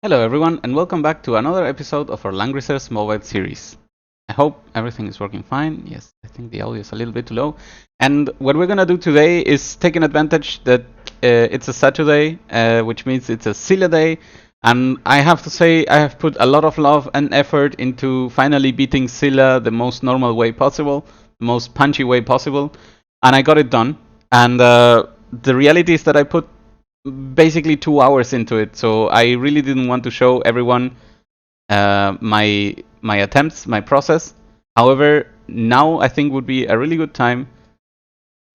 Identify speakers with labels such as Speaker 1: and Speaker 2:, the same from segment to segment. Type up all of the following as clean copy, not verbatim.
Speaker 1: Hello everyone and welcome back to another episode of our Langrisser's mobile series. I hope everything is working fine. Yes, I think the audio is a little bit too low. And what we're gonna do today is take an advantage that it's a Saturday, which means it's a Scylla day. And I have to say I have put a lot of love and effort into finally beating Scylla the most normal way possible, the most punchy way possible. And I got it done. And the reality is that I put basically 2 hours into it, so I really didn't want to show everyone my attempts, my process. However, now I think would be a really good time.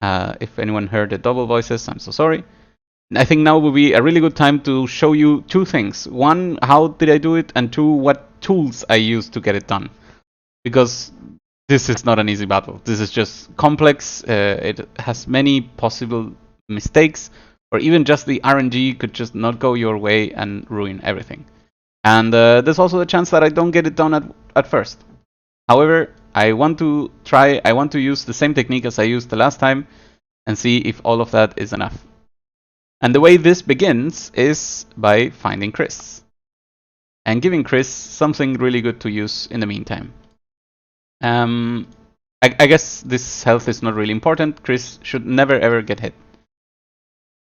Speaker 1: If anyone heard the double voices, I'm so sorry. I think now would be a really good time to show you two things. One, how did I do it, and two, what tools I used to get it done. Because this is not an easy battle. This is just complex. It has many possible mistakes, or even just the RNG could just not go your way and ruin everything. And there's also a chance that I don't get it done at first. However, I want to use the same technique as I used the last time and see if all of that is enough. And the way this begins is by finding Chris and giving Chris something really good to use in the meantime. I guess this health is not really important. Chris should never ever get hit.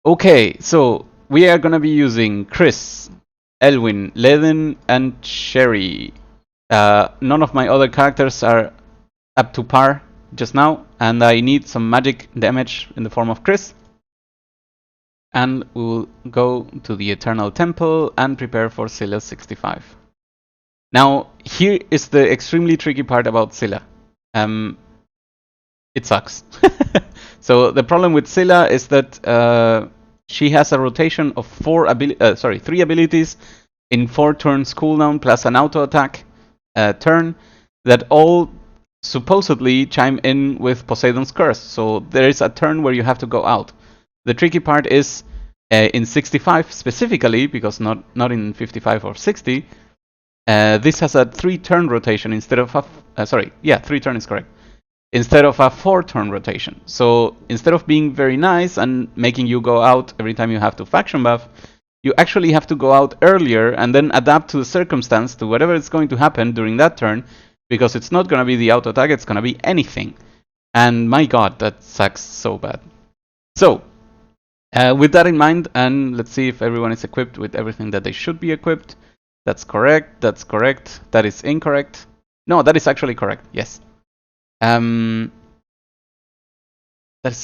Speaker 1: Okay, so we are gonna be using Chris, Elwin, Leden, and Sherry. None of my other characters are up to par just now, and I need some magic damage in the form of Chris. And we will go to the Eternal Temple and prepare for Scylla 65. Now, here is the extremely tricky part about Scylla. It sucks. So the problem with Scylla is that she has a rotation of 3 abilities in 4 turns cooldown plus an auto attack turn that all supposedly chime in with Poseidon's Curse. So there is a turn where you have to go out. The tricky part is in 65 specifically, because not in 55 or 60. This has a 3-turn rotation instead of a 3 turn is correct. Instead of a 4-turn rotation. So instead of being very nice and making you go out every time you have to faction buff, you actually have to go out earlier and then adapt to the circumstance, to whatever is going to happen during that turn, because it's not going to be the auto attack, it's going to be anything. And my god, that sucks so bad. So, with that in mind, and let's see if everyone is equipped with everything that they should be equipped. That's correct, that's correct, that is incorrect. No, that is actually correct, yes. That's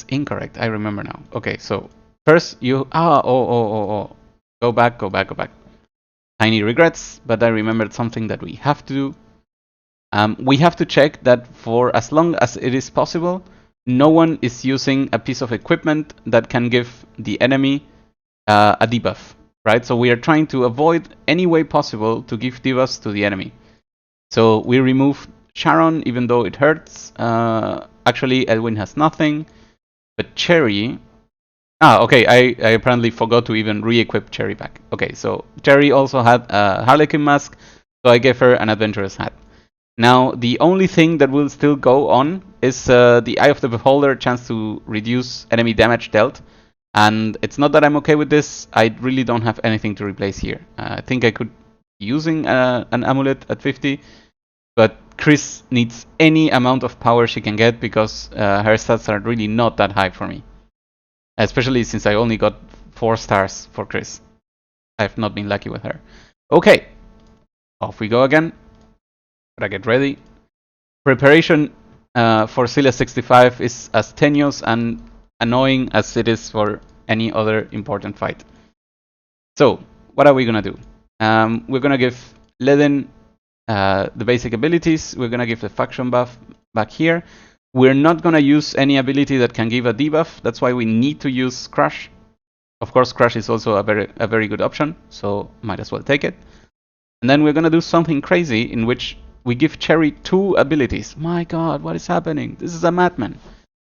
Speaker 1: incorrect. I remember now. Okay, so first you go back. Tiny regrets, but I remembered something that we have to do. We have to check that for as long as it is possible, no one is using a piece of equipment that can give the enemy a debuff, right? So we are trying to avoid any way possible to give debuffs to the enemy. So we remove Sharon, even though it hurts. Actually, Elwin has nothing. But Cherry... okay, I apparently forgot to even re-equip Cherry back. Okay, so Cherry also had a Harlequin mask, so I gave her an Adventurous hat. Now, the only thing that will still go on is the Eye of the Beholder, chance to reduce enemy damage dealt. And it's not that I'm okay with this, I really don't have anything to replace here. I think I could be using an amulet at 50, but Chris needs any amount of power she can get, because her stats are really not that high for me. Especially since I only got 4 stars for Chris. I've not been lucky with her. Okay, off we go again. Gotta get ready. Preparation for Scylla 65 is as tenuous and annoying as it is for any other important fight. So, what are we gonna do? We're gonna give Leden the basic abilities. We're gonna give the faction buff back here. We're not gonna use any ability that can give a debuff. That's why we need to use Crush. Of course, Crush is also a very good option, so might as well take it. And then we're gonna do something crazy in which we give Cherry 2 abilities. My god, what is happening? This is a madman.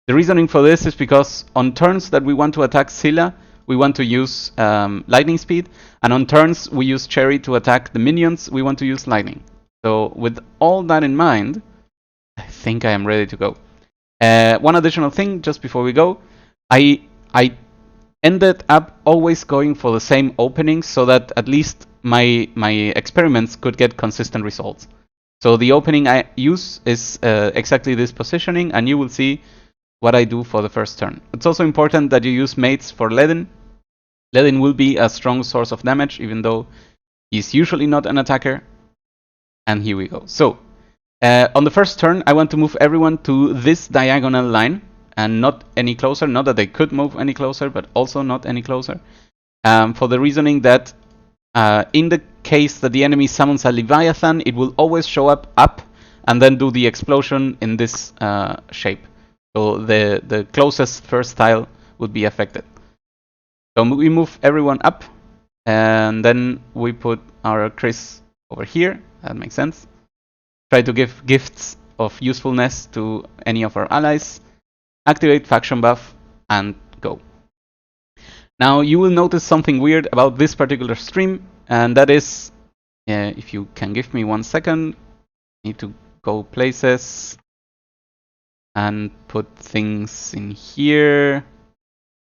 Speaker 1: The reasoning for this is because on turns that we want to attack Scylla, we want to use lightning speed, and on turns we use Cherry to attack the minions, we want to use lightning. So with all that in mind, I think I am ready to go. One additional thing just before we go, I ended up always going for the same openings so that at least my experiments could get consistent results. So the opening I use is exactly this positioning, and you will see what I do for the first turn. It's also important that you use mates for Ledin. Ledin will be a strong source of damage, even though he's usually not an attacker. And here we go. So on the first turn, I want to move everyone to this diagonal line and not any closer. Not that they could move any closer, but also not any closer. For the reasoning that in the case that the enemy summons a Leviathan, it will always show up and then do the explosion in this shape. So the closest first tile would be affected. So we move everyone up, and then we put our Chris over here. That makes sense. Try to give gifts of usefulness to any of our allies. Activate faction buff and go. Now you will notice something weird about this particular stream, and that is, if you can give me 1 second, I need to go places and put things in here.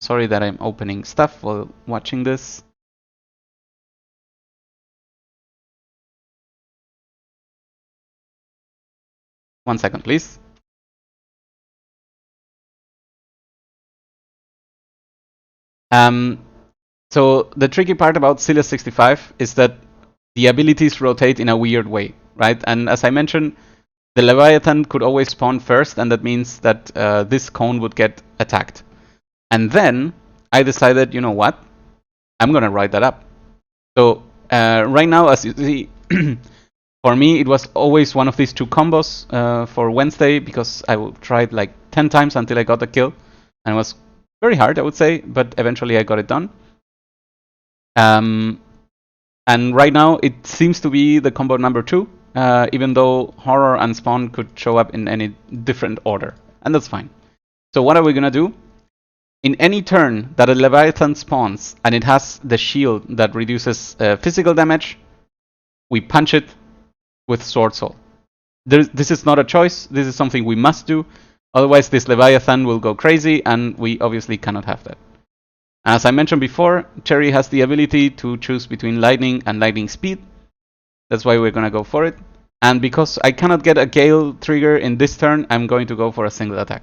Speaker 1: Sorry that I'm opening stuff while watching this. One second, please. So the tricky part about Scylla 65 is that the abilities rotate in a weird way, right? And as I mentioned, the Leviathan could always spawn first, and that means that this cone would get attacked. And then I decided, you know what? I'm gonna write that up. So right now, as you see, for me, it was always one of these two combos for Wednesday, because I tried like 10 times until I got a kill. And it was very hard, I would say, but eventually I got it done. And right now, it seems to be the combo number 2, even though Horror and Spawn could show up in any different order. And that's fine. So what are we gonna do? In any turn that a Leviathan spawns and it has the shield that reduces physical damage, we punch it with Sword Soul. This is not a choice, this is something we must do, otherwise this Leviathan will go crazy, and we obviously cannot have that. As I mentioned before, Cherry has the ability to choose between lightning and lightning speed. That's why we're gonna go for it. And because I cannot get a Gale trigger in this turn, I'm going to go for a single attack.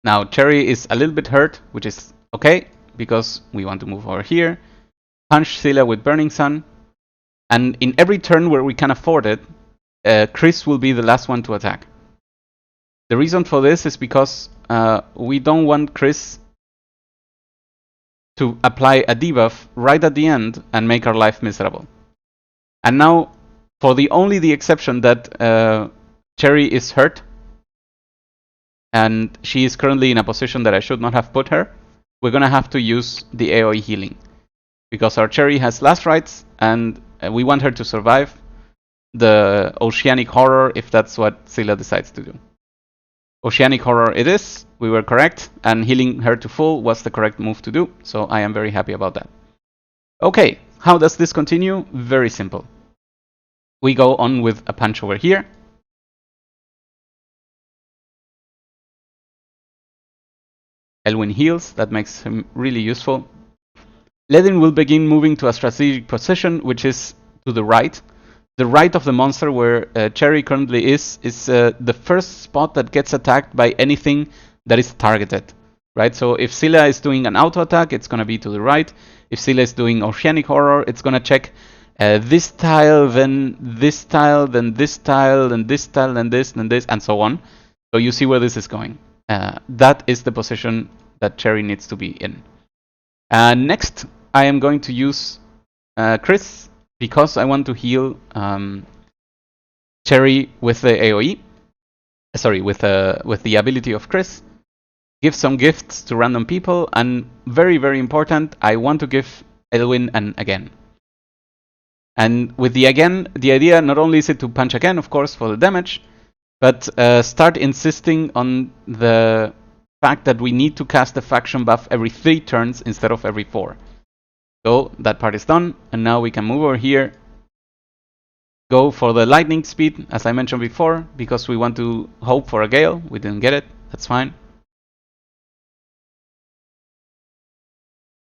Speaker 1: Now Cherry is a little bit hurt, which is okay, because we want to move over here, punch Scylla with Burning Sun, and in every turn where we can afford it, Chris will be the last one to attack. The reason for this is because we don't want Chris to apply a debuff right at the end and make our life miserable. And now, for only the exception that Cherry is hurt, and she is currently in a position that I should not have put her, we're gonna have to use the AoE healing. Because our Cherry has last rites, and we want her to survive the Oceanic Horror if that's what Scylla decides to do. Oceanic Horror it is, we were correct, and healing her to full was the correct move to do, so I am very happy about that. Okay, how does this continue? Very simple. We go on with a punch over here. Elwyn heals, that makes him really useful. Ledin will begin moving to a strategic position, which is to the right. The right of the monster where Cherry currently is the first spot that gets attacked by anything that is targeted. Right? So if Scylla is doing an auto attack, it's going to be to the right. If Scylla is doing Oceanic Horror, it's going to check this tile, then this tile, then this tile, then this tile, then this, and so on. So you see where this is going. That is the position that Cherry needs to be in. Next, I am going to use Chris, because I want to heal Cherry with the AoE. Sorry, with the ability of Chris. Give some gifts to random people, and very, very important, I want to give Elwyn an again. And with the again, the idea not only is it to punch again, of course, for the damage, but start insisting on the fact that we need to cast the faction buff every 3 turns instead of every 4. So that part is done, and now we can move over here, go for the lightning speed, as I mentioned before, because we want to hope for a Gale. We didn't get it, that's fine.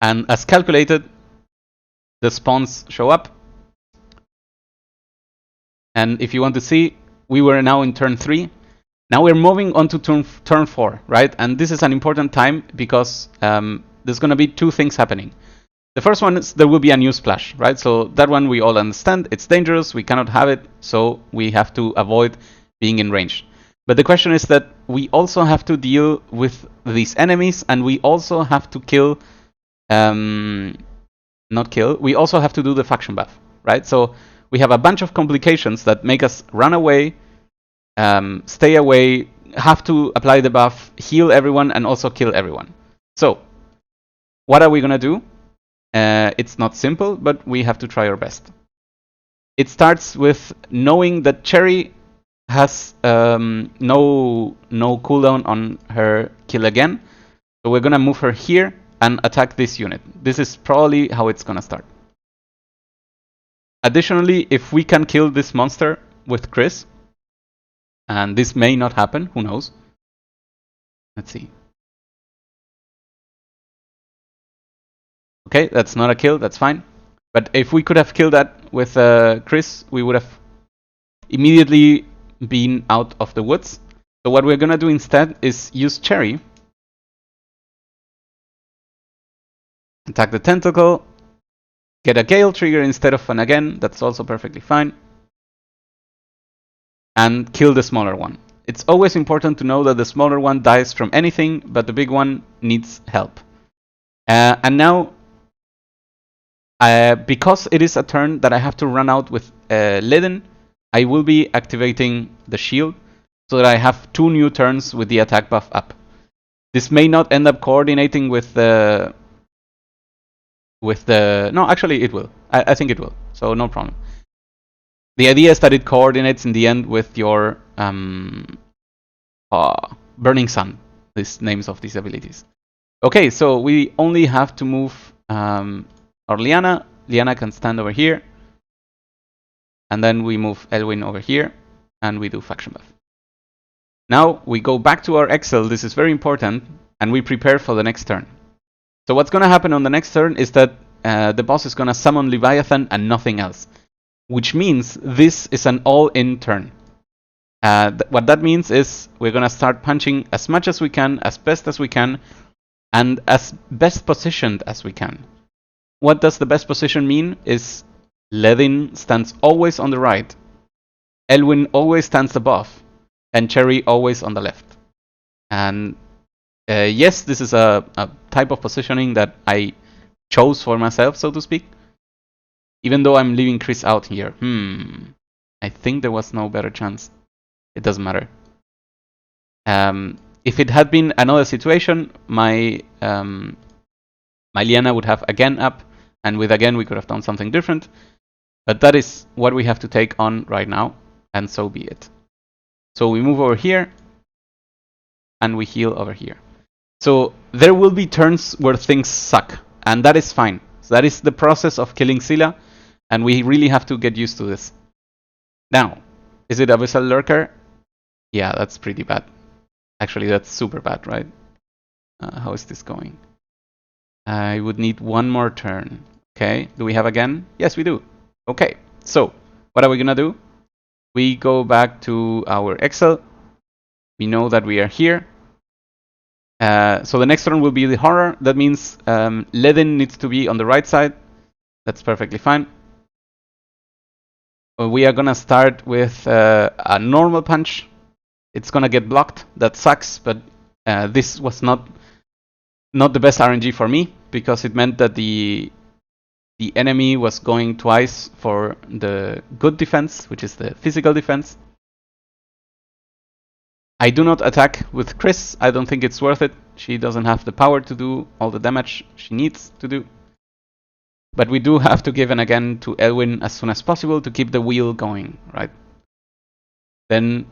Speaker 1: And as calculated, the spawns show up. And if you want to see, we were now in turn 3. Now we're moving on to turn 4, right? And this is an important time because there's going to be 2 things happening. The first one is there will be a new splash, right? So that one we all understand. It's dangerous. We cannot have it. So we have to avoid being in range. But the question is that we also have to deal with these enemies, and we also have to kill, not kill, we also have to do the faction buff, right? So we have a bunch of complications that make us run away, stay away, have to apply the buff, heal everyone, and also kill everyone. So what are we going to do? It's not simple, but we have to try our best. It starts with knowing that Cherry has no cooldown on her kill again. So we're going to move her here and attack this unit. This is probably how it's going to start. Additionally, if we can kill this monster with Chris, and this may not happen, who knows? Let's see. Okay, that's not a kill, that's fine. But if we could have killed that with Chris, we would have immediately been out of the woods. So what we're gonna do instead is use Cherry. Attack the tentacle. Get a Gale trigger instead of an again, that's also perfectly fine. And kill the smaller one. It's always important to know that the smaller one dies from anything, but the big one needs help. And now, because it is a turn that I have to run out with Leden, I will be activating the shield so that I have 2 new turns with the attack buff up. This may not end up coordinating with the... No, actually it will. I think it will, so no problem. The idea is that it coordinates in the end with your Burning Sun, these names of these abilities. Okay, so we only have to move our Liana. Liana can stand over here. And then we move Elwyn over here, and we do faction buff. Now we go back to our Excel, this is very important, and we prepare for the next turn. So what's going to happen on the next turn is that the boss is going to summon Leviathan and nothing else. Which means this is an all-in turn. What that means is we're going to start punching as much as we can, as best as we can, and as best positioned as we can. What does the best position mean? Is Ledin stands always on the right, Elwyn always stands above, and Cherry always on the left. And yes, this is a type of positioning that I chose for myself, so to speak. Even though I'm leaving Chris out here. I think there was no better chance. It doesn't matter. If it had been another situation, my Liana would have again up, and with again we could have done something different. But that is what we have to take on right now, and so be it. So we move over here, and we heal over here. So there will be turns where things suck, and that is fine. So that is the process of killing Scylla, and we really have to get used to this. Now, is it Abyssal Lurker? Yeah, that's pretty bad. Actually, that's super bad, right? How is this going? I would need one more turn. Okay, do we have again? Yes, we do. Okay, so what are we gonna do? We go back to our Excel. We know that we are here. So the next turn will be the horror. That means Ledin needs to be on the right side. That's perfectly fine. We are gonna start with a normal punch. It's gonna get blocked. That sucks, but this was not the best RNG for me, because it meant that the enemy was going twice for the good defense, which is the physical defense. I do not attack with Chris. I don't think it's worth it. She doesn't have the power to do all the damage she needs to do. But we do have to give an again to Elwyn as soon as possible to keep the wheel going, right? Then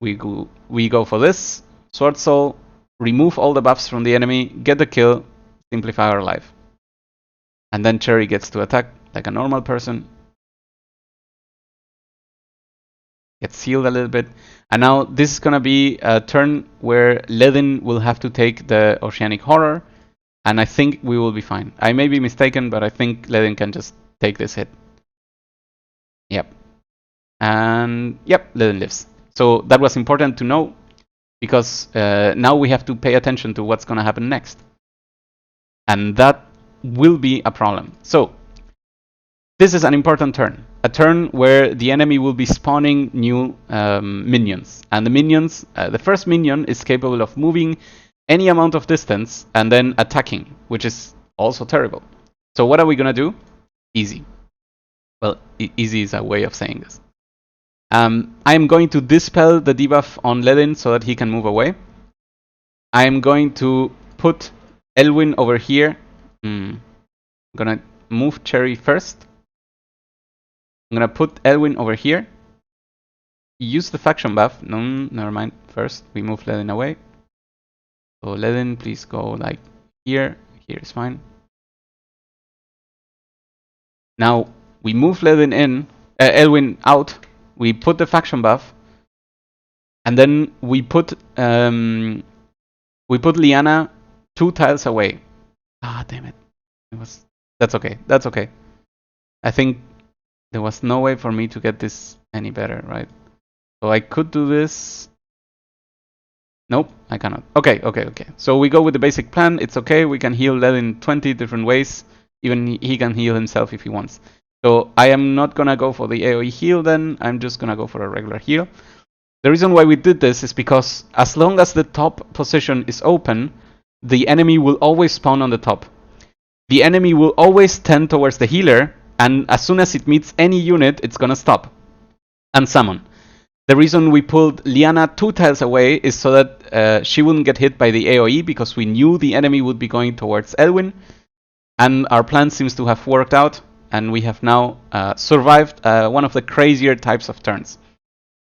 Speaker 1: we go for this. Sword Soul, remove all the buffs from the enemy, get the kill, simplify our life. And then Cherry gets to attack like a normal person. Gets healed a little bit. And now this is going to be a turn where Ledin will have to take the Oceanic Horror. And I think we will be fine. I may be mistaken, but I think Ledin can just take this hit. Yep. And yep, Ledin lives. So that was important to know, because now we have to pay attention to what's going to happen next. And that will be a problem. So this is an important turn. A turn where the enemy will be spawning new minions. And the minions, the first minion is capable of moving any amount of distance and then attacking, which is also terrible. So what are we going to do? Easy. Well, easy is a way of saying this. I am going to dispel the debuff on Ledin so that he can move away. I am going to put Elwyn over here. I'm going to move Cherry first. I'm going to put Elwyn over here. Use the faction buff. No, never mind. First, we move Ledin away. So Ledin, please go like here. Here is fine. Now, we move Ledin in, Elwyn out. We put the faction buff. And then we put Liana 2 tiles away. Ah, damn it. That's okay. That's okay. I think there was no way for me to get this any better, right? So I could do this. Nope, I cannot. Okay. So we go with the basic plan. It's okay. We can heal Ledin 20 different ways. Even he can heal himself if he wants. So I am not gonna go for the AoE heal then. I'm just gonna go for a regular heal. The reason why we did this is because as long as the top position is open, the enemy will always spawn on the top. The enemy will always tend towards the healer, and as soon as it meets any unit, it's gonna stop and summon. The reason we pulled Liana 2 tiles away is so that she wouldn't get hit by the AoE, because we knew the enemy would be going towards Elwyn, and our plan seems to have worked out, and we have now survived one of the crazier types of turns.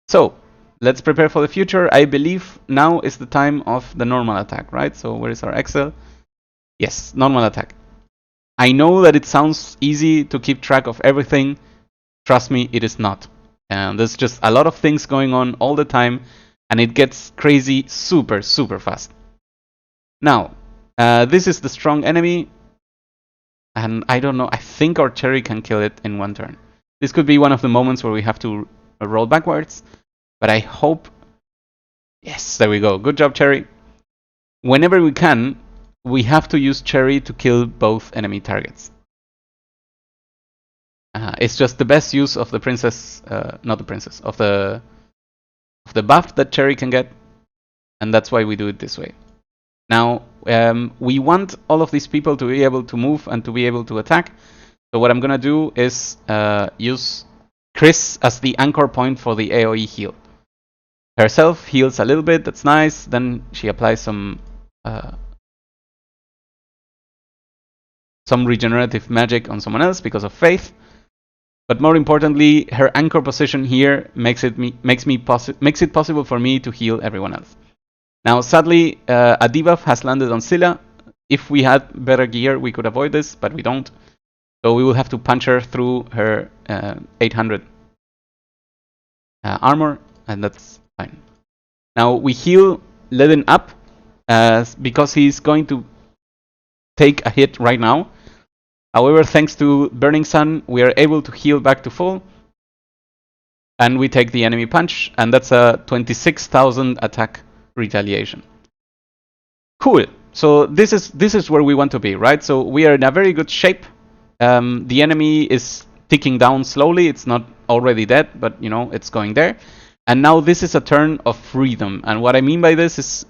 Speaker 1: So let's prepare for the future. I believe now is the time of the normal attack, right? So where is our Excel? Yes, normal attack. I know that it sounds easy to keep track of everything. Trust me, it is not. And there's just a lot of things going on all the time, and it gets crazy super fast. Now, this is the strong enemy, and I don't know, I think our Cherry can kill it in one turn. This could be one of the moments where we have to roll backwards, but I hope... Yes, there we go. Good job, Cherry. Whenever we can, we have to use Cherry to kill both enemy targets. It's just the best use of the princess, not the princess, of the buff that Cherry can get, and that's why we do it this way. Now, we want all of these people to be able to move and to be able to attack. So what I'm gonna do is use Chris as the anchor point for the AoE heal. Herself heals a little bit, that's nice. Then she applies some regenerative magic on someone else because of faith. But more importantly, her anchor position here makes it possible for me to heal everyone else. Now, sadly, a debuff has landed on Scylla. If we had better gear, we could avoid this, but we don't. So we will have to punch her through her 800 armor, and that's fine. Now we heal Ledin up because he's going to take a hit right now. However, thanks to Burning Sun, we are able to heal back to full. And we take the enemy punch, and that's a 26,000 attack retaliation. Cool. So this is where we want to be, right? So we are in a very good shape. The enemy is ticking down slowly. It's not already dead, but you know, it's going there. And now this is a turn of freedom. And what I mean by this is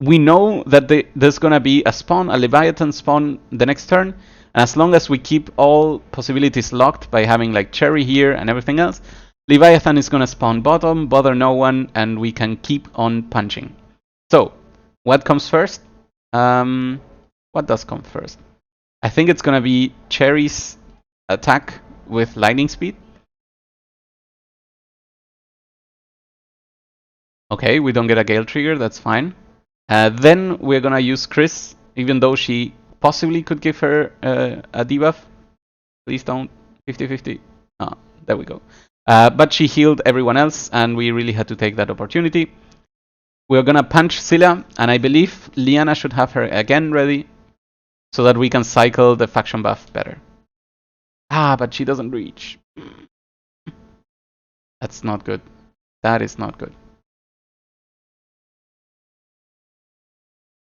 Speaker 1: we know that there's going to be a spawn, a Leviathan spawn the next turn. And as long as we keep all possibilities locked by having like Cherry here and everything else, Leviathan is going to spawn bottom, bother no one, and we can keep on punching. So, what comes first? What does come first? I think it's going to be Cherry's attack with lightning speed. Okay, we don't get a Gale trigger, that's fine. Then we're gonna use Chris, even though she possibly could give her a debuff. Please don't. 50-50. Ah, there we go. But she healed everyone else, and we really had to take that opportunity. We're gonna punch Scylla, and I believe Liana should have her again ready, so that we can cycle the faction buff better. Ah, but she doesn't reach. That's not good. That is not good.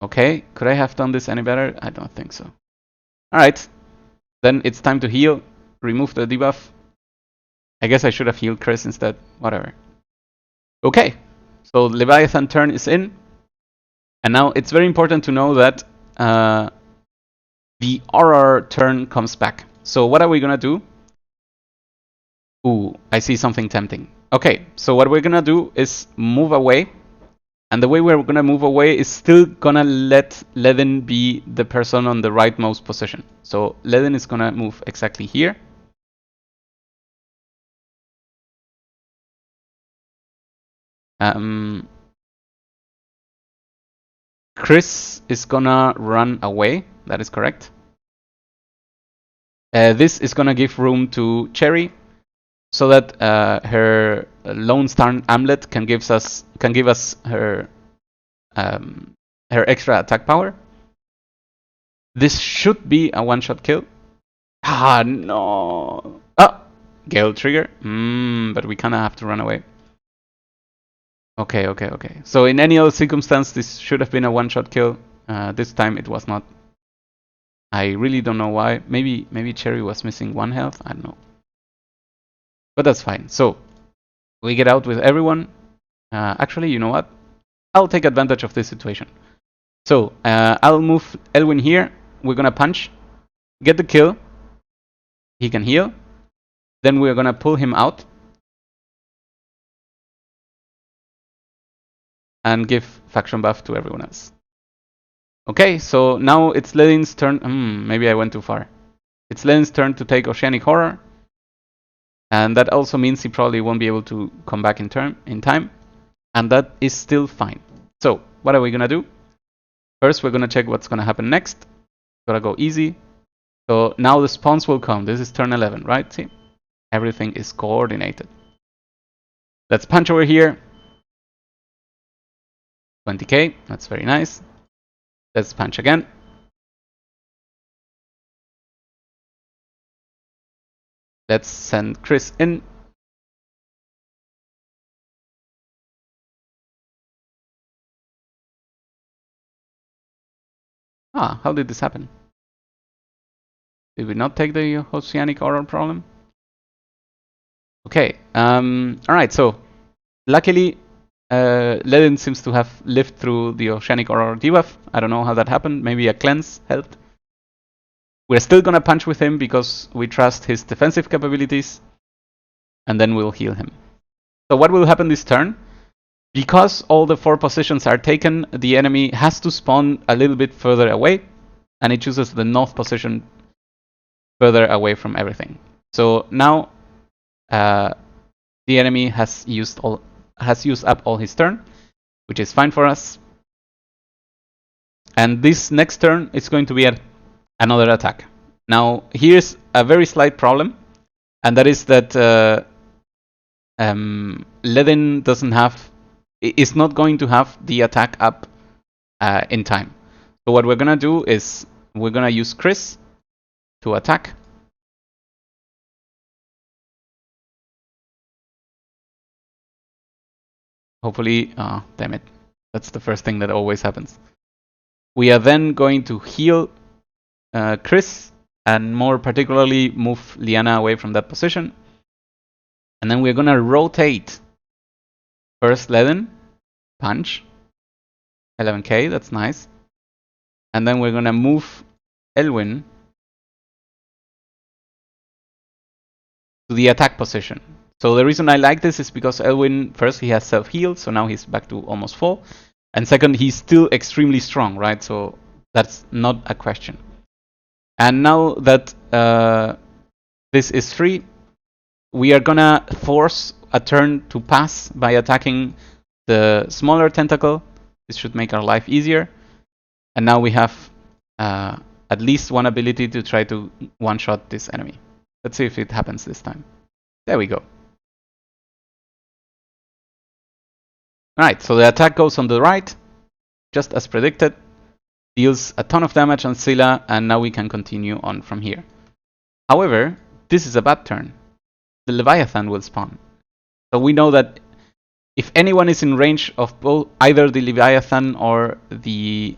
Speaker 1: Okay, could I have done this any better? I don't think so. Alright, then it's time to heal. Remove the debuff. I guess I should have healed Chris instead. Whatever. Okay, so Leviathan turn is in. And now it's very important to know that the RR turn comes back. So what are we gonna do? Ooh, I see something tempting. Okay, so what we're gonna do is move away. And the way we're gonna move away is still gonna let Ledin be the person on the rightmost position. So Ledin is gonna move exactly here. Chris is gonna run away. That is correct. This is gonna give room to Cherry, so that her Lone Star Amulet can give us her extra attack power. This should be a one-shot kill. Ah, no. Ah, Gale trigger. But we kind of have to run away. Okay. So in any other circumstance, this should have been a one-shot kill. This time it was not. I really don't know why. Maybe Cherry was missing 1 health. I don't know. But that's fine. So we get out with everyone. Actually, you know what? I'll take advantage of this situation. So I'll move Elwin here. We're gonna punch, get the kill. He can heal. Then we're gonna pull him out and give faction buff to everyone else. Okay, so now it's Ledin's turn. Maybe I went too far. It's Ledin's turn to take Oceanic Horror. And that also means he probably won't be able to come back in time. And that is still fine. So, what are we gonna do? First, we're gonna check what's gonna happen next. Gotta go easy. So now the spawns will come. This is turn 11, right? See? Everything is coordinated. Let's punch over here. 20k, that's very nice. Let's punch again. Let's send Chris in. Ah, how did this happen? Did we not take the Oceanic Horror problem? Okay, alright, so luckily Ledin seems to have lived through the Oceanic Horror debuff. I don't know how that happened. Maybe a cleanse helped. We're still gonna punch with him because we trust his defensive capabilities. And then we'll heal him. So what will happen this turn? Because all the 4 positions are taken, the enemy has to spawn a little bit further away. And it chooses the north position further away from everything. So now the enemy has used up all his turn, which is fine for us. And this next turn is going to be another attack. Now here's a very slight problem, and that is that Ledin is not going to have the attack up in time. So what we're gonna do is we're gonna use Chris to attack. Hopefully, damn it. That's the first thing that always happens. We are then going to heal Chris, and more particularly move Liana away from that position. And then we're gonna rotate first Ledin, punch, 11k, that's nice. And then we're gonna move Elwin to the attack position. So the reason I like this is because Elwin, first, he has self-heal, so now he's back to almost full. And second, he's still extremely strong, right? So that's not a question. And now that this is free, we are gonna force a turn to pass by attacking the smaller tentacle. This should make our life easier. And now we have at least one ability to try to one-shot this enemy. Let's see if it happens this time. There we go. Alright, so the attack goes on the right, just as predicted. Deals a ton of damage on Scylla, and now we can continue on from here. However, this is a bad turn. The Leviathan will spawn. So we know that if anyone is in range of both either the Leviathan or the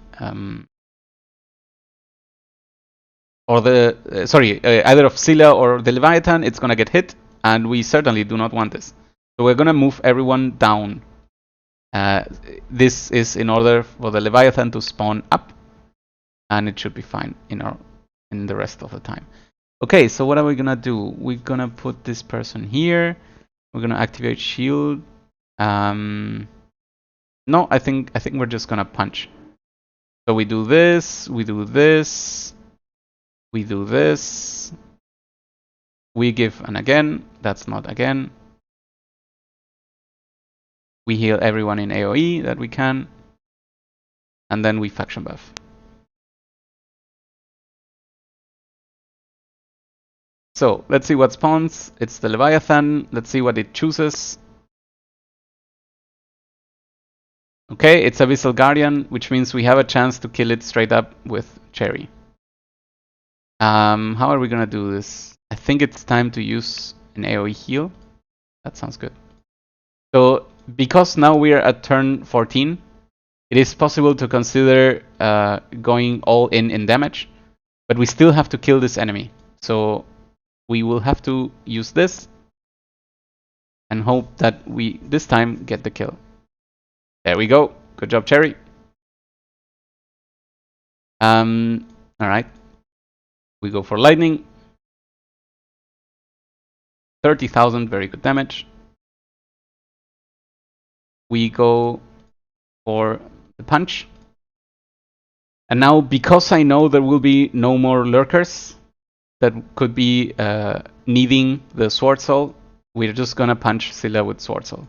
Speaker 1: either of Scylla or the Leviathan, it's gonna get hit, and we certainly do not want this. So we're gonna move everyone down. This is in order for the Leviathan to spawn up, and it should be fine in the rest of the time. Okay, so what are we gonna do? We're gonna put this person here. We're gonna activate shield. No, I think we're just gonna punch. So we do this, we do this, we do this. We give an again. That's not again. We heal everyone in AoE that we can, and then we faction buff. So let's see what spawns. It's the Leviathan. Let's see what it chooses. Okay, it's Abyssal Guardian, which means we have a chance to kill it straight up with Cherry. How are we gonna do this? I think it's time to use an AoE heal. That sounds good. So because now we are at turn 14, it is possible to consider going all in damage, but we still have to kill this enemy. So we will have to use this and hope that we this time get the kill. There we go. Good job, Cherry. Alright. We go for lightning. 30,000, very good damage. We go for the punch. And now, because I know there will be no more lurkers that could be needing the Sword Soul, we're just gonna punch Scylla with Sword Soul.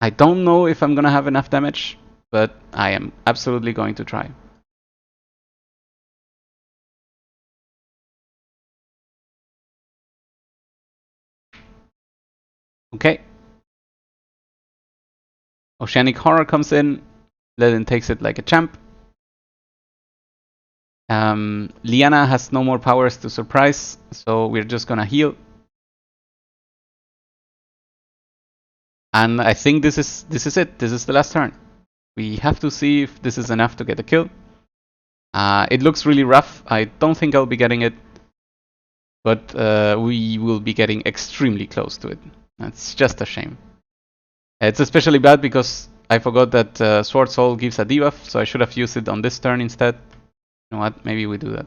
Speaker 1: I don't know if I'm gonna have enough damage, but I am absolutely going to try. Okay. Oceanic Horror comes in. Ledin takes it like a champ. Liana has no more powers to surprise, so we're just gonna heal. And I think this is it. This is the last turn. We have to see if this is enough to get a kill. It looks really rough. I don't think I'll be getting it, but we will be getting extremely close to it. That's just a shame. It's especially bad because I forgot that Sword Soul gives a debuff, so I should have used it on this turn instead. You know what? Maybe we do that.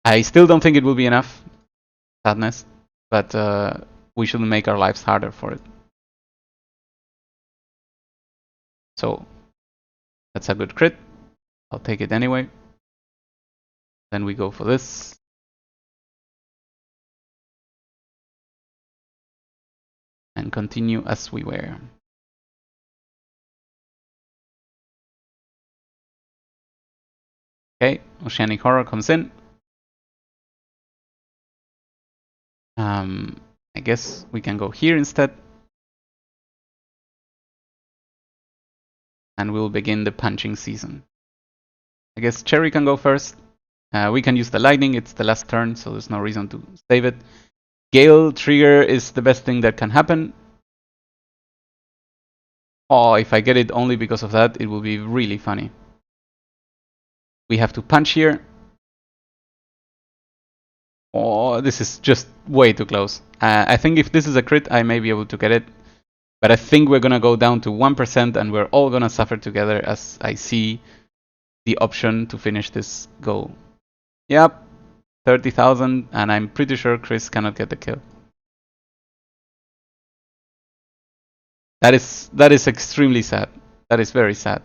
Speaker 1: I still don't think it will be enough. Sadness. But we shouldn't make our lives harder for it. So that's a good crit. I'll take it anyway. Then we go for this. And continue as we were. Okay, Oceanic Horror comes in. I guess we can go here instead. And we'll begin the punching season. I guess Cherry can go first. We can use the lightning, it's the last turn, so there's no reason to save it. Gale trigger is the best thing that can happen. Oh, if I get it only because of that, it will be really funny. We have to punch here. Oh, this is just way too close. I think if this is a crit, I may be able to get it. But I think we're gonna go down to 1% and we're all gonna suffer together as I see the option to finish this go. Yep, 30,000, and I'm pretty sure Chris cannot get the kill. That is extremely sad. That is very sad.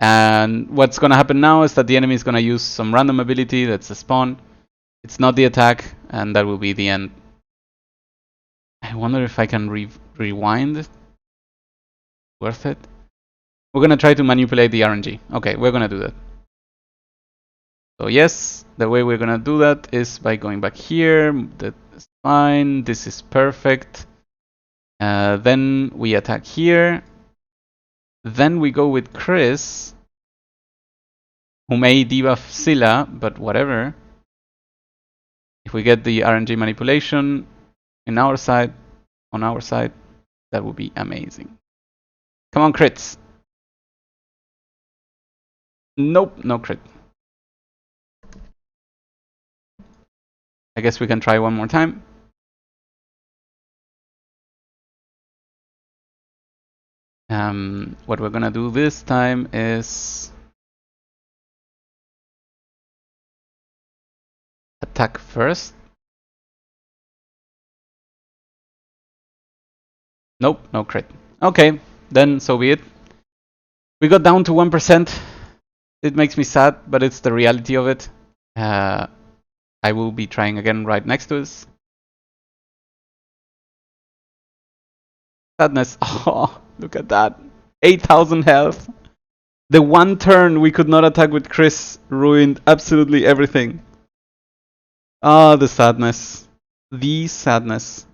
Speaker 1: And what's gonna happen now is that the enemy is gonna use some random ability that's a spawn. It's not the attack, and that will be the end. I wonder if I can rewind. Worth it? We're gonna try to manipulate the RNG. Okay, we're gonna do that. So yes, the way we're gonna do that is by going back here. That's fine. This is perfect. Then we attack here. Then we go with Chris, who may debuff Scylla, but whatever. If we get the RNG manipulation on our side, that would be amazing. Come on, crits. Nope, no crit. I guess we can try one more time. What we're gonna do this time is attack first. Nope, no crit. Okay, then so be it. We got down to 1%. It makes me sad, but it's the reality of it. I will be trying again right next to us. Sadness. Oh, look at that. 8,000 health. The one turn we could not attack with Chris ruined absolutely everything. Ah, the sadness. The sadness.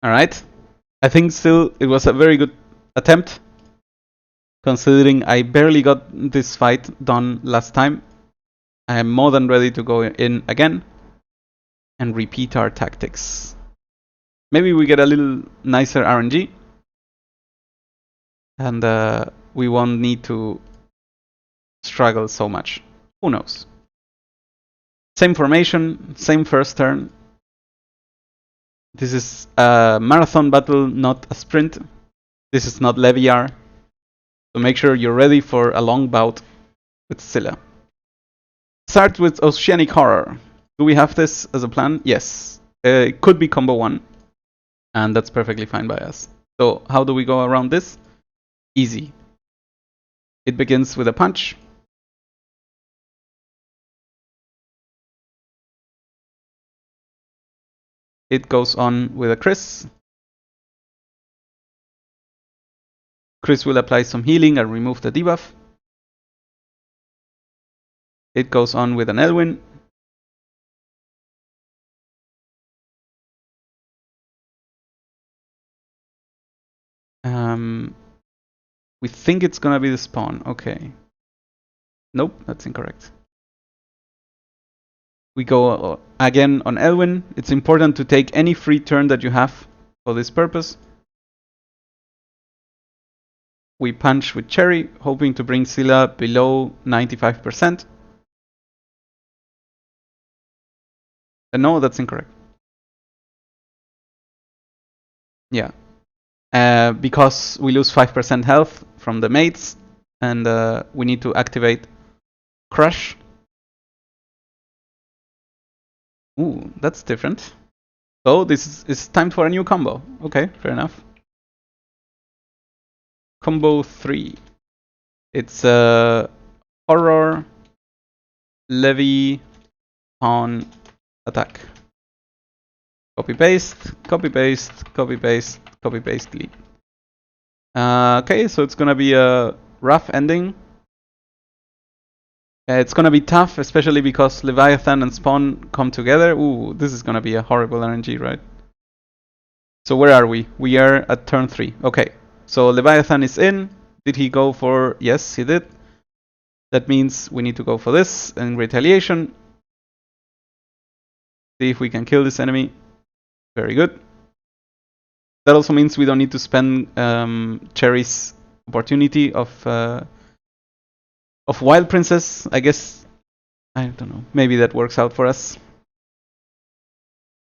Speaker 1: Alright. I think still it was a very good attempt, considering I barely got this fight done last time. I am more than ready to go in again and repeat our tactics. Maybe we get a little nicer RNG, and we won't need to struggle so much. Who knows? Same formation, same first turn. This is a marathon battle, not a sprint. This is not Leviar. So make sure you're ready for a long bout with Scylla. Start with Oceanic Horror. Do we have this as a plan? Yes. It could be combo 1. And that's perfectly fine by us. So how do we go around this? Easy. It begins with a punch. It goes on with a Chris. Chris will apply some healing and remove the debuff. It goes on with an Elwyn. We think it's gonna be the spawn. Okay. Nope, that's incorrect. We go again on Elwyn. It's important to take any free turn that you have for this purpose. We punch with Cherry, hoping to bring Scylla below 95%. No, that's incorrect. Yeah. Because we lose 5% health from the mates, and we need to activate Crush. Ooh, that's different. So this is time for a new combo. Okay, fair enough. Combo 3. It's Horror, Levy, Pawn, Attack. Copy paste, copy paste, copy paste, copy paste, delete. Okay, so it's gonna be a rough ending. It's gonna be tough, especially because Leviathan and Spawn come together. Ooh, this is gonna be a horrible RNG, right? So where are we? We are at turn 3. Okay, so Leviathan is in. Did he go for... Yes, he did. That means we need to go for this in retaliation. See if we can kill this enemy. Very good. That also means we don't need to spend Cherry's opportunity of Wild Princess. I guess, I don't know, maybe that works out for us.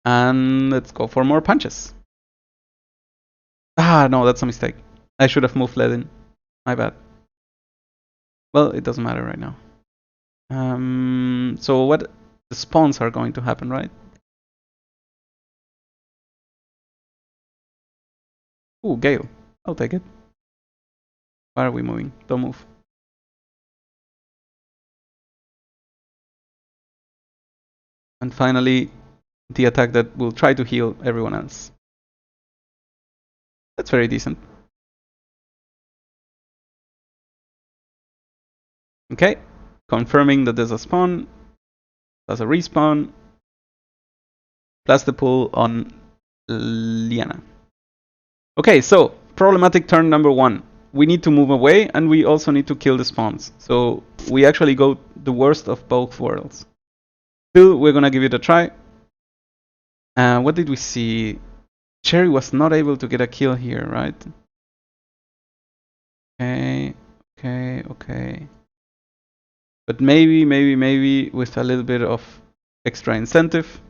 Speaker 1: And let's go for more punches. Ah, no, that's a mistake. I should have moved Ledin. My bad. Well, it doesn't matter right now. So what? The spawns are going to happen, right? Ooh, Gale. I'll take it. Why are we moving? Don't move. And finally, the attack that will try to heal everyone else. That's very decent. Okay, confirming that there's a spawn, plus a respawn, plus the pull on Liana. Okay, so problematic turn number 1. We need to move away, and we also need to kill the spawns. So we actually go the worst of both worlds. Still, we're gonna give it a try. What did we see? Cherry was not able to get a kill here, right? Okay. But maybe with a little bit of extra incentive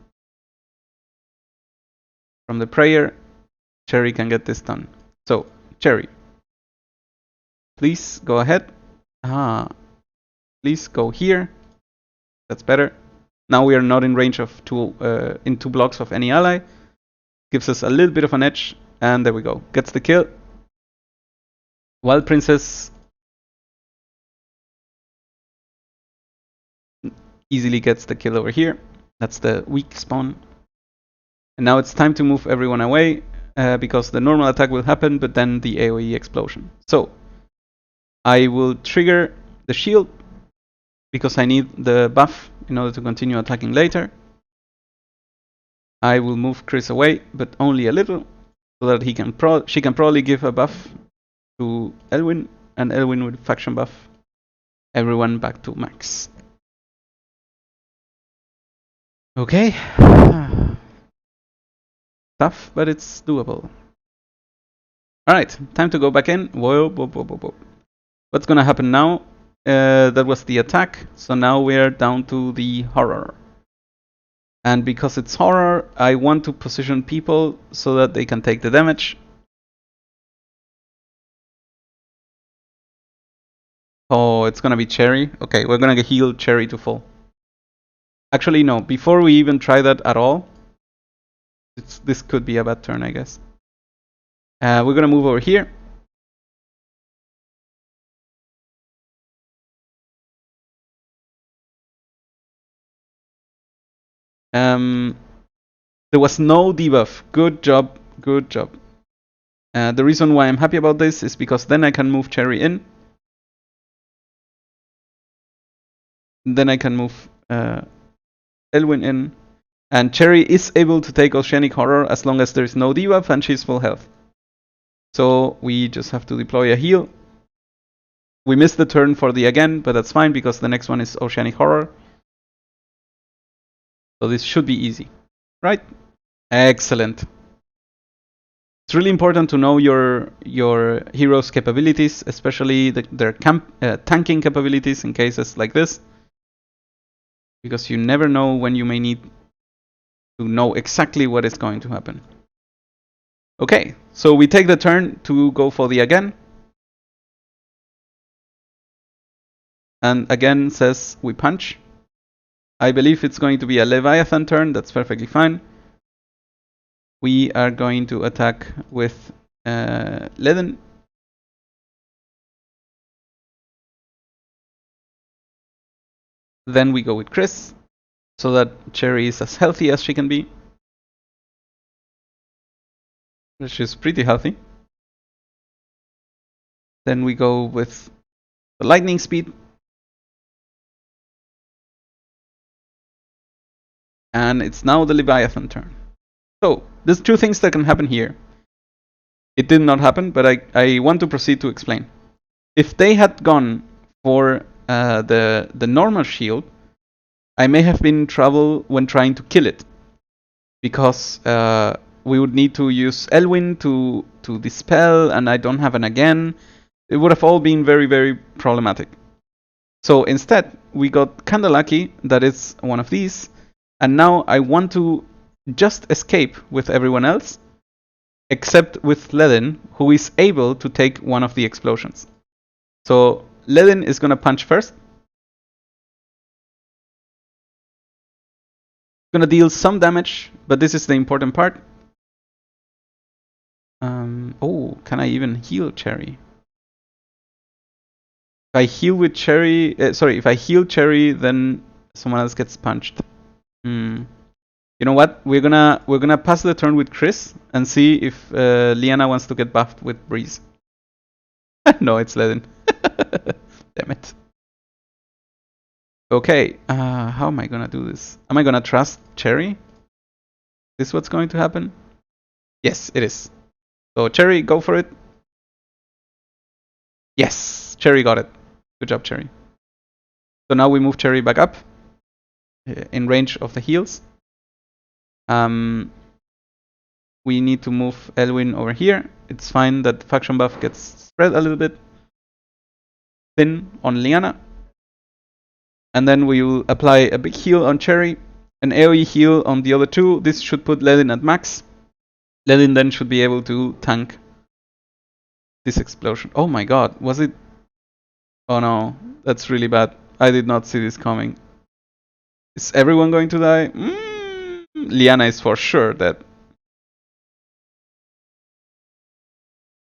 Speaker 1: from the prayer, Cherry can get this done. So, Cherry, please go ahead. Please go here. That's better. Now we are not in range of in 2 blocks of any ally. Gives us a little bit of an edge, and there we go. Gets the kill. Wild Princess easily gets the kill over here. That's the weak spawn. And now it's time to move everyone away, because the normal attack will happen, but then the AoE explosion. So, I will trigger the shield, because I need the buff in order to continue attacking later. I will move Chris away, but only a little, so that she can probably give a buff to Elwin, and Elwin with faction buff everyone back to max. Okay. Tough, but it's doable. Alright, time to go back in. Whoa. What's gonna happen now? That was the attack, so now we're down to the horror. And because it's horror, I want to position people so that they can take the damage. Oh, it's gonna be Cherry. Okay, we're gonna heal Cherry to full. Actually, no, before we even try that at all, this could be a bad turn, I guess. We're gonna move over here. There was no debuff. Good job. The reason why I'm happy about this is because then I can move Cherry in. Then I can move Elwin in. And Cherry is able to take Oceanic Horror as long as there is no debuff and she's full health. So we just have to deploy a heal. We missed the turn for the again, but that's fine because the next one is Oceanic Horror. So this should be easy, right? Excellent. It's really important to know your hero's capabilities, especially their tanking capabilities in cases like this, because you never know when you may need to know exactly what is going to happen. Okay, so we take the turn to go for the again. And again says we punch. I believe it's going to be a Leviathan turn, that's perfectly fine. We are going to attack with Leaden. Then we go with Chris, so that Cherry is as healthy as she can be. She's pretty healthy. Then we go with the lightning speed. And it's now the Leviathan turn. So, there's 2 things that can happen here. It did not happen, but I want to proceed to explain. If they had gone for the normal shield, I may have been in trouble when trying to kill it. Because we would need to use Elwin to dispel, and I don't have an again. It would have all been very, very problematic. So instead, we got kinda lucky that it's one of these. And now I want to just escape with everyone else, except with Leaden, who is able to take one of the explosions. So Leaden is gonna punch first. Gonna deal some damage, but this is the important part. Oh, can I even heal Cherry? If I heal with Cherry, if I heal Cherry, then someone else gets punched. You know what? We're gonna pass the turn with Chris and see if Liana wants to get buffed with Breeze. No, it's Leaden. Damn it. Okay, how am I gonna do this? Am I gonna trust Cherry? Is what's going to happen? Yes, it is. So Cherry, go for it. Yes, Cherry got it. Good job, Cherry. So now we move Cherry back up in range of the heals. We need to move Elwin over here. It's fine that faction buff gets spread a little bit thin on Liana. And then we will apply a big heal on Cherry, an AoE heal on the other two. This should put Ledin at max. Ledin then should be able to tank this explosion. Oh my god, was it? Oh no, that's really bad. I did not see this coming. Is everyone going to die? Liana is for sure dead.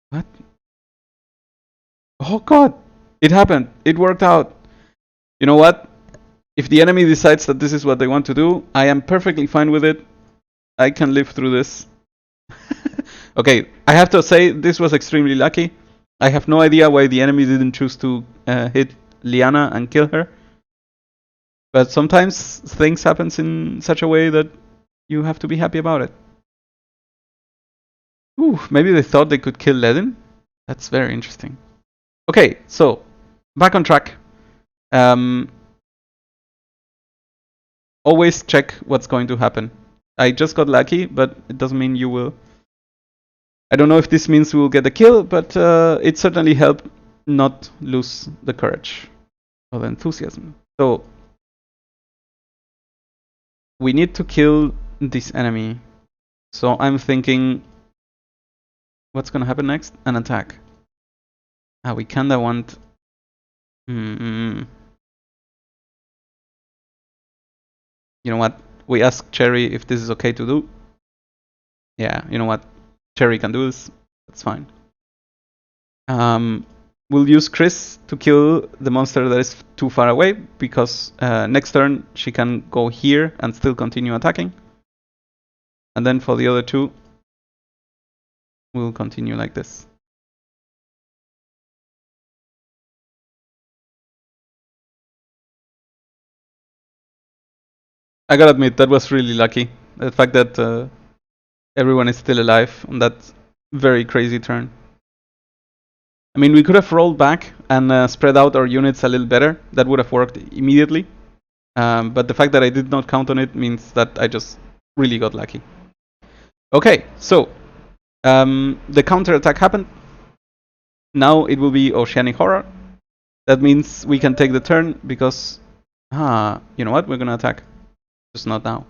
Speaker 1: What? Oh god, it happened. It worked out. You know what? If the enemy decides that this is what they want to do, I am perfectly fine with it. I can live through this. Okay, I have to say this was extremely lucky. I have no idea why the enemy didn't choose to hit Liana and kill her. But sometimes things happen in such a way that you have to be happy about it. Ooh, maybe they thought they could kill Ledin? That's very interesting. Okay, so back on track. Always check what's going to happen. I just got lucky, but it doesn't mean you will. I don't know if this means we will get a kill, but it certainly helped not lose the courage or the enthusiasm. So we need to kill this enemy. So I'm thinking, what's gonna happen next? An attack. We kinda want. You know what? We ask Cherry if this is okay to do. Yeah, you know what? Cherry can do this. That's fine. We'll use Chris to kill the monster that is too far away, because next turn she can go here and still continue attacking. And then for the other two, we'll continue like this. I gotta admit, that was really lucky. The fact that everyone is still alive on that very crazy turn. I mean, we could have rolled back and spread out our units a little better. That would have worked immediately. But the fact that I did not count on it means that I just really got lucky. Okay, so the counter attack happened. Now it will be Oceanic Horror. That means we can take the turn because, you know what? We're gonna attack. Just not now.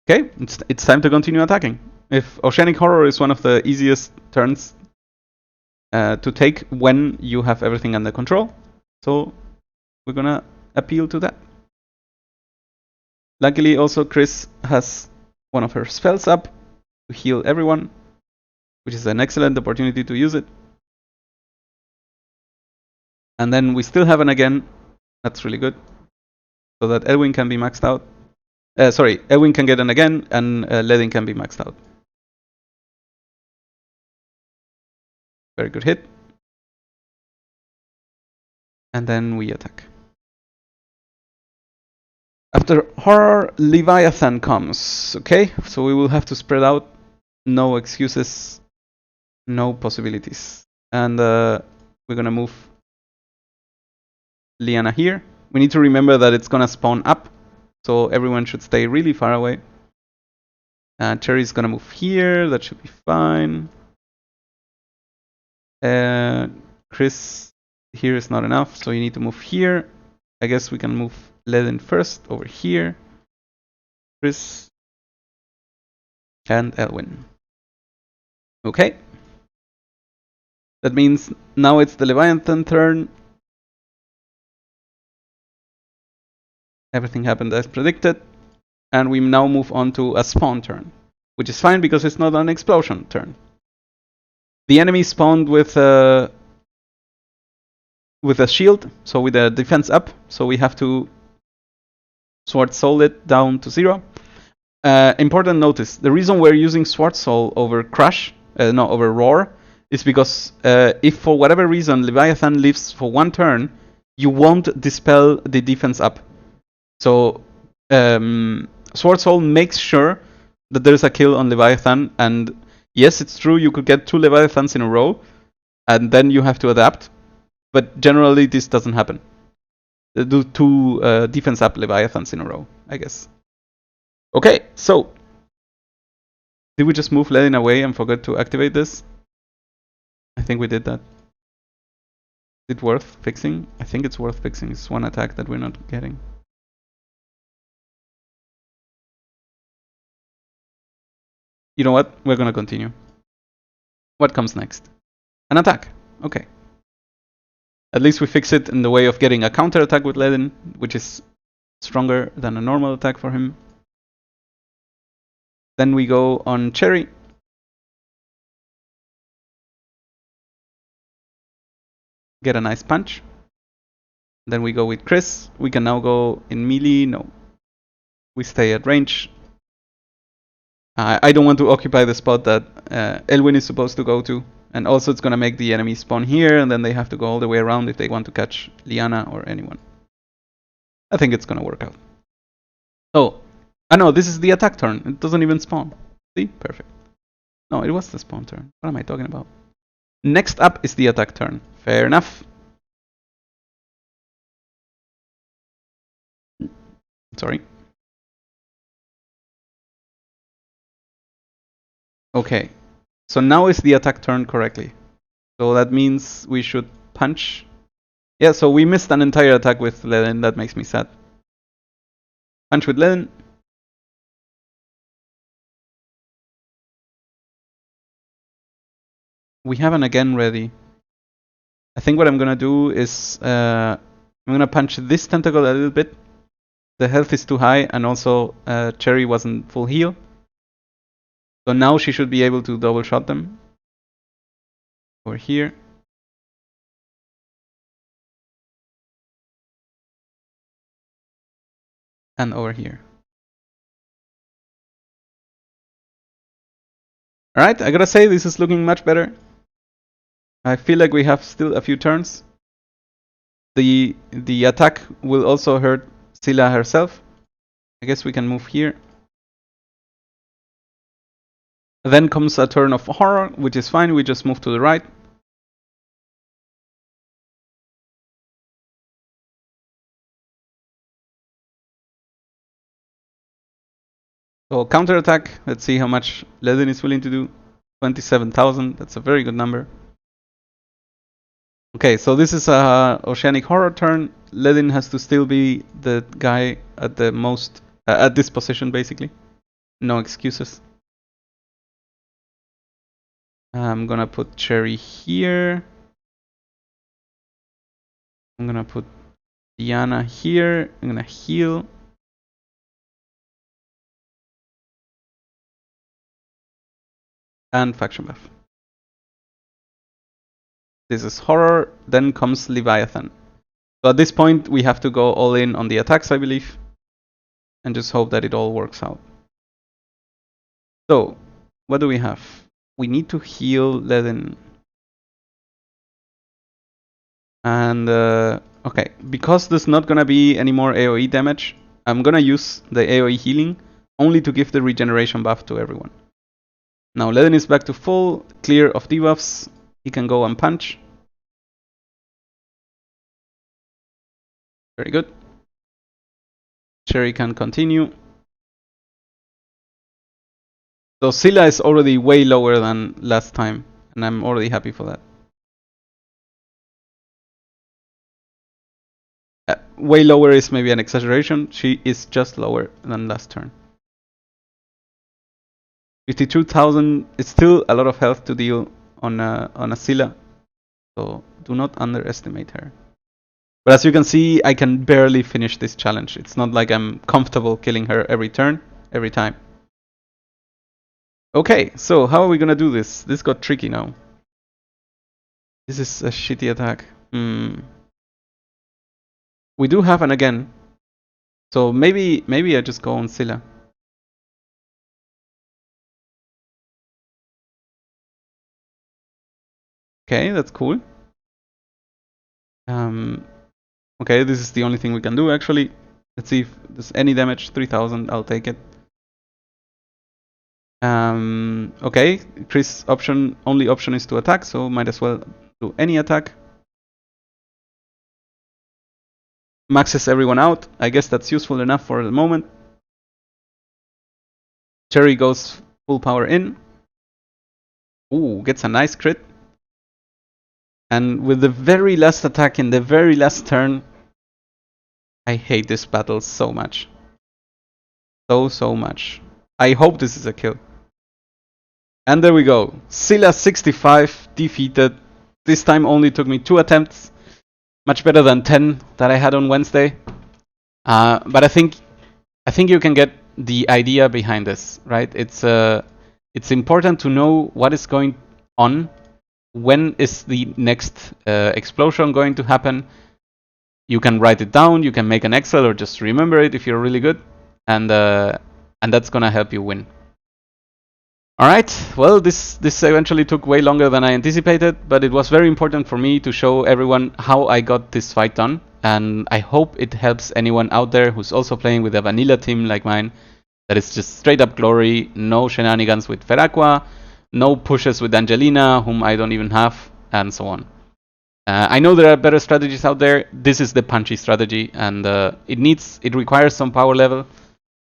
Speaker 1: Okay, it's time to continue attacking. If Oceanic Horror is one of the easiest turns to take when you have everything under control, so we're gonna appeal to that. Luckily, also Chris has one of her spells up to heal everyone, which is an excellent opportunity to use it. And then we still have an again. That's really good. So that Elwin can be maxed out. Elwin can get an again, and Ledin can be maxed out. Very good hit. And then we attack. After Horror, Leviathan comes. Okay, so we will have to spread out. No excuses, no possibilities. And we're gonna move Liana here. We need to remember that it's gonna spawn up, so everyone should stay really far away. Cherry's gonna move here. That should be fine. Chris here is not enough, so you need to move here. I guess we can move Ledin first over here. Chris and Elwin. Okay. That means now it's the Leviathan turn. Everything happened as predicted. And we now move on to a spawn turn, which is fine because it's not an explosion turn. The enemy spawned with a shield, so with a defense up, so we have to Sword Soul it down to 0. Important notice, the reason we're using Sword Soul over over Roar, is because if for whatever reason Leviathan lives for one turn, you won't dispel the defense up. So Sword Soul makes sure that there's a kill on Leviathan, and yes, it's true you could get 2 Leviathans in a row, and then you have to adapt, but generally this doesn't happen. They do 2 defense up Leviathans in a row, I guess. Okay, so did we just move Ledin away and forget to activate this? I think we did that. Is it worth fixing? I think it's worth fixing. It's 1 attack that we're not getting. You know what? We're gonna continue. What comes next? An attack. Okay. At least we fix it in the way of getting a counter attack with Ledin, which is stronger than a normal attack for him. Then we go on Cherry. Get a nice punch. Then we go with Chris. We can now go in melee. No. We stay at range. I don't want to occupy the spot that Elwyn is supposed to go to. And also it's going to make the enemy spawn here, and then they have to go all the way around if they want to catch Liana or anyone. I think it's going to work out. Oh, I know, this is the attack turn. It doesn't even spawn. See? Perfect. No, it was the spawn turn. What am I talking about? Next up is the attack turn. Fair enough. Sorry. Okay. So now is the attack turn correctly. So that means we should punch. Yeah, so we missed an entire attack with Ledin. That makes me sad. Punch with Ledin. We have an again ready. I think what I'm gonna do is I'm gonna punch this tentacle a little bit. The health is too high, and also Cherry wasn't full heal. So now she should be able to double shot them. Over here. And over here. Alright, I gotta say this is looking much better. I feel like we have still a few turns. The attack will also hurt Scylla herself. I guess we can move here. Then comes a turn of horror, which is fine. We just move to the right. So counterattack. Let's see how much Ledin is willing to do. 27,000. That's a very good number. Okay, so this is a Oceanic Horror turn. Ledin has to still be the guy at the most at this position, basically. No excuses. I'm gonna put Cherry here. I'm gonna put Diana here. I'm gonna heal. And faction buff. This is horror. Then comes Leviathan. So at this point, we have to go all in on the attacks, I believe. And just hope that it all works out. So, what do we have? We need to heal Ledin. And, okay, because there's not gonna be any more AoE damage, I'm gonna use the AoE healing only to give the regeneration buff to everyone. Now Ledin is back to full, clear of debuffs. He can go and punch. Very good. Cherry can continue. So Scylla is already way lower than last time, and I'm already happy for that. Way lower is maybe an exaggeration. She is just lower than last turn. 52,000 is still a lot of health to deal on a Scylla, so do not underestimate her. But as you can see, I can barely finish this challenge. It's not like I'm comfortable killing her every turn, every time. Okay, so how are we gonna do this? This got tricky now. This is a shitty attack. We do have an again. So maybe I just go on Scylla. Okay, that's cool. Okay, this is the only thing we can do actually. Let's see if there's any damage. 3000, I'll take it. Okay, Chris' only option is to attack, so might as well do any attack. Maxes everyone out. I guess that's useful enough for the moment. Cherry goes full power in. Ooh, gets a nice crit. And with the very last attack in the very last turn, I hate this battle so much. So much. I hope this is a kill. And there we go. Scylla 65 defeated. This time only took me 2 attempts. Much better than 10 that I had on Wednesday. But I think you can get the idea behind this, right? It's important to know what is going on. When is the next explosion going to happen? You can write it down. You can make an Excel or just remember it if you're really good, and that's gonna help you win. All right. Well, this eventually took way longer than I anticipated, but it was very important for me to show everyone how I got this fight done, and I hope it helps anyone out there who's also playing with a vanilla team like mine. That is just straight up glory, no shenanigans with Feraqua, no pushes with Angelina, whom I don't even have, and so on. I know there are better strategies out there. This is the punchy strategy, and it requires some power level,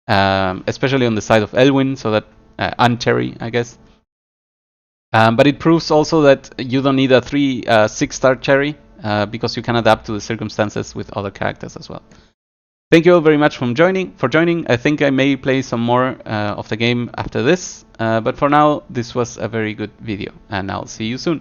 Speaker 1: especially on the side of Elwyn, so that and Cherry, I guess. But it proves also that you don't need a 6-star Cherry, because you can adapt to the circumstances with other characters as well. Thank you all very much for joining. I think I may play some more of the game after this, but for now, this was a very good video, and I'll see you soon.